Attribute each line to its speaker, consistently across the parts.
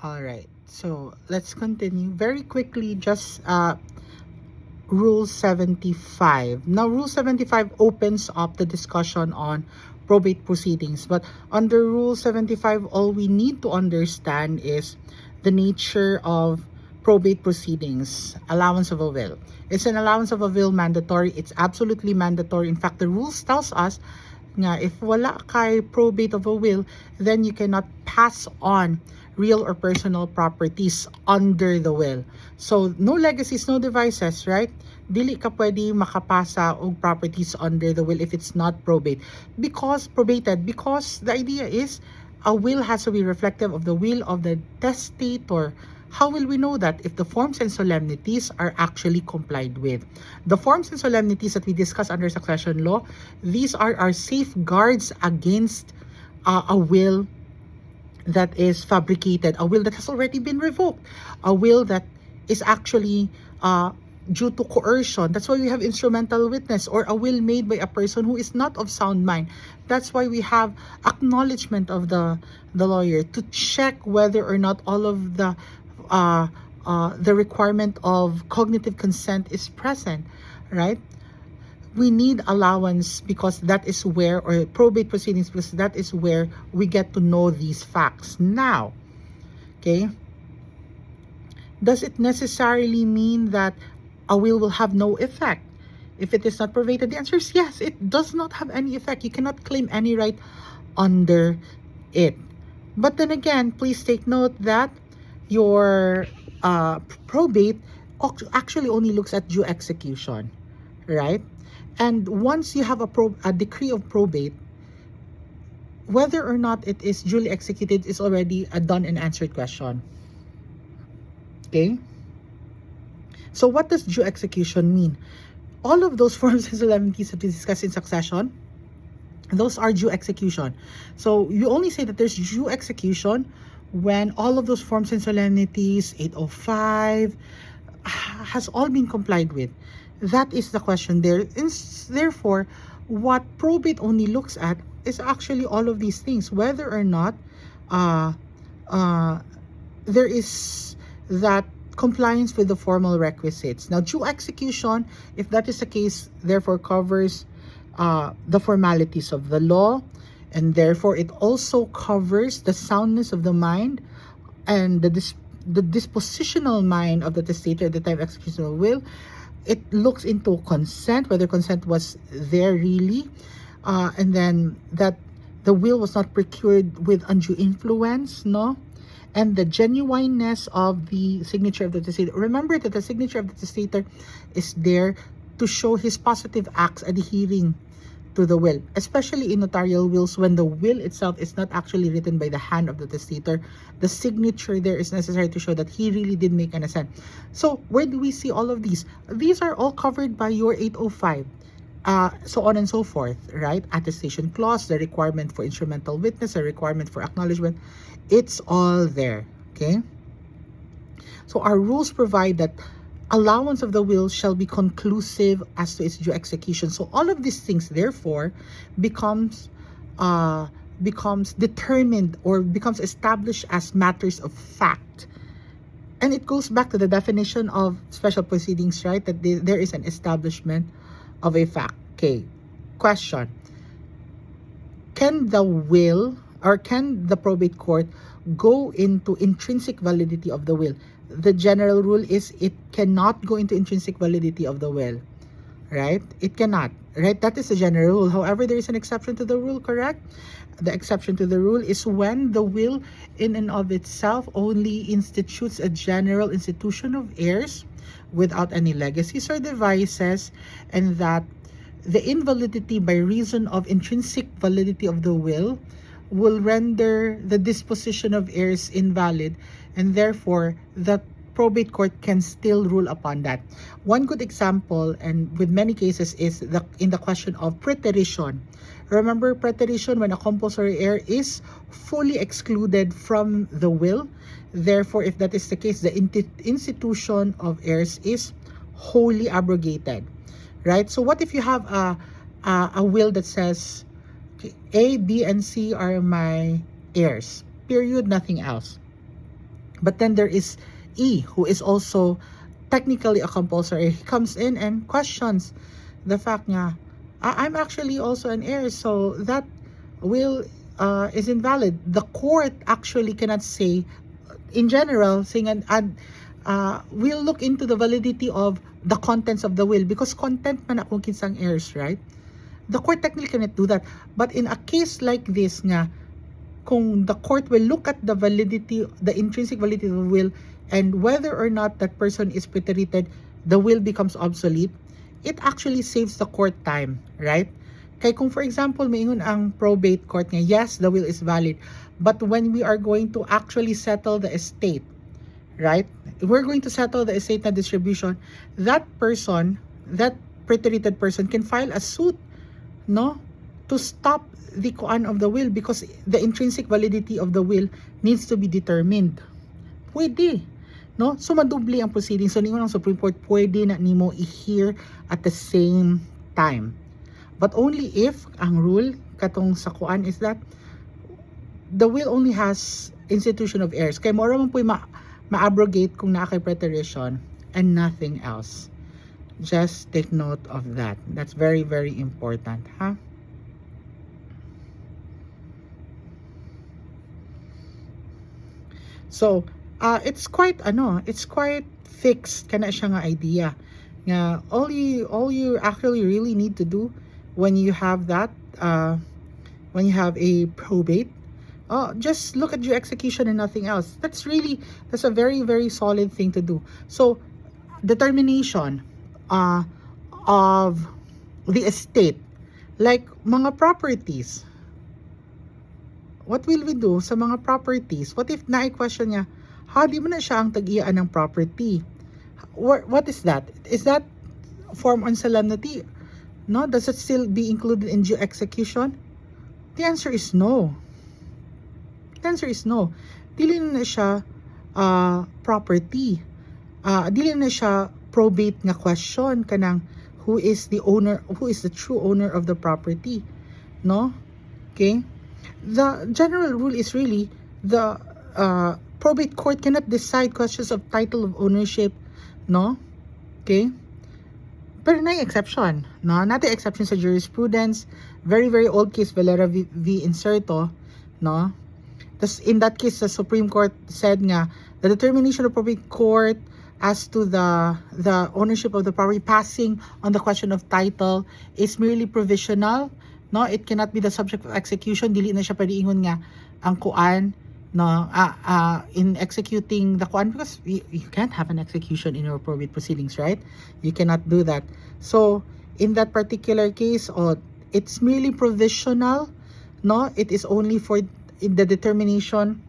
Speaker 1: All right, so let's continue very quickly. Just Rule 75. Now, Rule 75 opens up the discussion on probate proceedings, but under Rule 75, all we need to understand is the nature of probate proceedings. Allowance of a will. It's an allowance of a will mandatory. It's absolutely mandatory. In fact, the rules tells us nga if wala kay probate of a will, then you cannot pass on real or personal properties under the will. So no legacies, no devices, right? Dili ka pwede makapasa og properties under the will if it's not probate. Because the idea is a will has to be reflective of the will of the testator. How will we know that? If the forms and solemnities are actually complied with. The forms and solemnities that we discuss under succession law, these are our safeguards against a will that is fabricated, a will that has already been revoked, a will that is actually due to coercion. That's why we have instrumental witness, or a will made by a person who is not of sound mind. That's why we have acknowledgement of the lawyer to check whether or not all of the requirement of cognitive consent is present, right? We need allowance because that is where, or probate proceedings, because that is where we get to know these facts. Now, okay, does it necessarily mean that a will have no effect if it is not probated? The answer is yes, it does not have any effect. You cannot claim any right under it. But then again, please take note that your probate actually only looks at due execution, right? And once you have a decree of probate, whether or not it is duly executed is already a done and answered question. Okay? So what does due execution mean? All of those forms and solemnities that we discussed in succession, those are due execution. So you only say that there's due execution when all of those forms and solemnities, 805, has all been complied with. That is the question there. Therefore, what probate only looks at is actually all of these things, whether or not there is that compliance with the formal requisites. Now, due execution, if that is the case, therefore covers the formalities of the law, and therefore it also covers the soundness of the mind and the dispositional mind of the testator at the time of execution of the will. It looks into consent, whether consent was there really, and then that the will was not procured with undue influence, no? And the genuineness of the signature of the testator. Remember that the signature of the testator is there to show his positive acts adhering to the will, especially in notarial wills when the will itself is not actually written by the hand of the testator. The signature there is necessary to show that he really did make an assent. So where do we see all of these? These are all covered by your 805. So on and so forth, right? Attestation clause, the requirement for instrumental witness, the requirement for acknowledgement, it's all there, okay? So our rules provide that allowance of the will shall be conclusive as to its due execution. So all of these things, therefore, becomes determined or becomes established as matters of fact. And it goes back to the definition of special proceedings, right? That there is an establishment of a fact. Okay, question. Can the will or can the probate court go into intrinsic validity of the will? The general rule is it cannot go into intrinsic validity of the will, right? It cannot, right? That is the general rule. However, there is an exception to the rule, correct? The exception to the rule is when the will in and of itself only institutes a general institution of heirs without any legacies or devices, and that the invalidity by reason of intrinsic validity of the will render the disposition of heirs invalid, and therefore the probate court can still rule upon that. One good example, and with many cases, is in the question of preterition. Remember preterition, when a compulsory heir is fully excluded from the will. Therefore, if that is the case, the institution of heirs is wholly abrogated, right? So what if you have a will that says, okay, A, B, and C are my heirs, period, nothing else. But then there is E, who is also technically a compulsory. He comes in and questions the fact nga, I'm actually also an heir, so that will is invalid. The court actually cannot say, in general, saying we'll look into the validity of the contents of the will, because content man akong kinsang heirs, right? The court technically cannot do that. But in a case like this nga, kung the court will look at the validity, the intrinsic validity of the will, and whether or not that person is preteritated, the will becomes obsolete, it actually saves the court time, right? Kaya kung for example, maingon ang probate court nga, yes, the will is valid, but when we are going to actually settle the estate, right? We're going to settle the estate na distribution, that person, that preteritated person can file a suit, no? To stop the kuan of the will, because the intrinsic validity of the will needs to be determined. Pwede, no? So madubli ang proceedings. So ningon ang Supreme Court, pwede na nimo i-hear at the same time. But only if ang rule katong sa kuan is that the will only has institution of heirs. Kay mora man po'y ma-abrogate kung naa kay preterition and nothing else. Just take note of that. That's very, very important, ha? So, it's quite fixed kana siya nga idea. Nga all you actually really need to do when you have that, when you have a probate, just look at your execution and nothing else. That's a very, very solid thing to do. So, determination of the estate, like mga properties. What will we do sa mga properties? What if na-question niya, di mo na siya ang tag-iyaan ng property? What is that? Is that form on solemnity? No? Does it still be included in due execution? The answer is no. The answer is no. Dili na siya property. Dili na siya probate nga question kanang who is the true owner of the property. No? Okay? The general rule is really the probate court cannot decide questions of title of ownership, no? Okay? Pero na exception, no? Not the exception sa jurisprudence. Very, very old case, Valera v. Inserto, no? In that case, the Supreme Court said nga, the determination of probate court as to the ownership of the property passing on the question of title is merely provisional, no? It cannot be the subject of execution. Dili na siya pwede ingon nga ang kuan, no? In executing the kuan, because you can't have an execution in your probate proceedings, right? You cannot do that. So in that particular case, it's merely provisional, no? It is only for the determination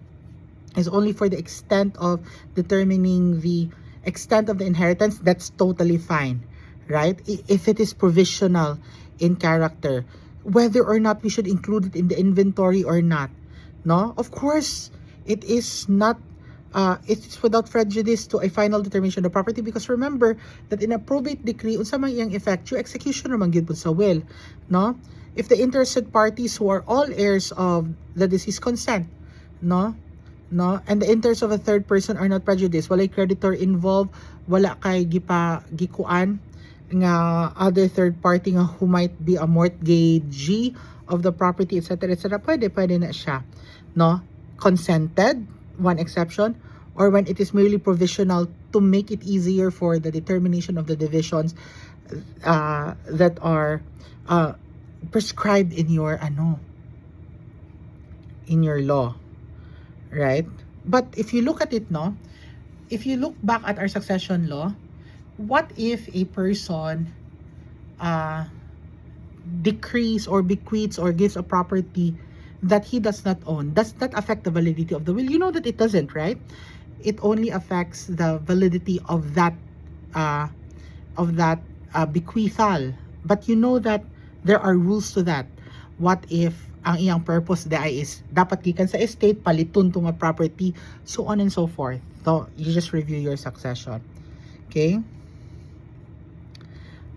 Speaker 1: is only for the extent of determining the extent of the inheritance. That's totally fine, right? If it is provisional in character, whether or not we should include it in the inventory or not, no? Of course, it is not, it's without prejudice to a final determination of the property, because remember that in a probate decree, unsa man iyang effect, yung execution naman gyud sa will, no? If the interested parties who are all heirs of the deceased consent, no? And the interests of a third person are not prejudiced, walay creditor involved, wala kay gikuan nga other third party nga who might be a mortgagee of the property, etc., etc., pwede na siya, no? Consented, one exception, or when it is merely provisional to make it easier for the determination of the divisions that are prescribed in your law, right? But if you look at it, no, if you look back at our succession law, what if a person decrees or bequeaths or gives a property that he does not own? Does that affect the validity of the will? You know that it doesn't, right? It only affects the validity of that bequeathal. But you know that there are rules to that. What if ang iyang purpose is dapat gikan sa estate, paliton to nga property, so on and so forth. So you just review your succession. Okay?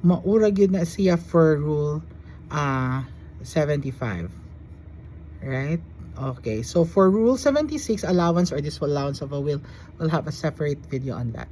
Speaker 1: Maura gyud na siya for rule 75. Right? Okay, so for Rule 76, allowance or disallowance of a will, we'll have a separate video on that.